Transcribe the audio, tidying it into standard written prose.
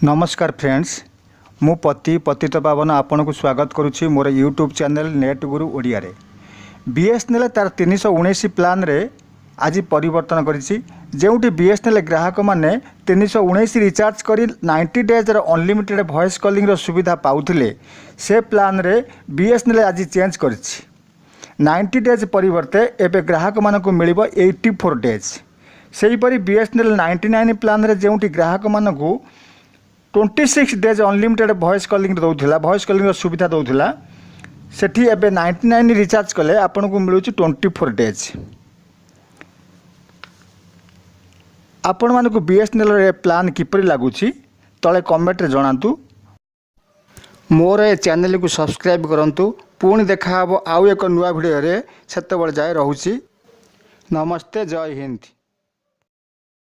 नमस्कार फ्रेंड्स, मु पतित पावन आपन को स्वागत करुच्ची मोर यूट्यूब चैनल नेट गुरु ओडिया रे। बीएसएनएल तार 319 प्लान रे आज परिवर्तन करिछि, जेउटी बीएसएनएल ग्राहक माने 319 रिचार्ज करी 90 डेज अनलिमिटेड वॉइस कॉलिंग रो सुविधा पाउथिले। से प्लान रे बीएसएनएल आज चेंज करिछि। 90 डेज परिवर्ते एबे ग्राहक मानकु मिलिबो 84 डेज। सेहीपरि बीएसएनएल 99 प्लान रे जेउटी ग्राहक मानकु 26 days unlimited voice calling Daula, voice calling सुविधा दौला, सेठी एबे 99 रिचार्ज कले आपन को मिलुची 24 डेज। आपण मानक बीएसएनएल रे प्लान किपरि लागुची तले कमेंट रे जणांतु। मोर ए चैनल को सब्सक्राइब करंतु। पुणी देखा हबो आउ एक नुआ वीडियो रे। सेते बळ जाय रहूची। नमस्ते, जय हिंद।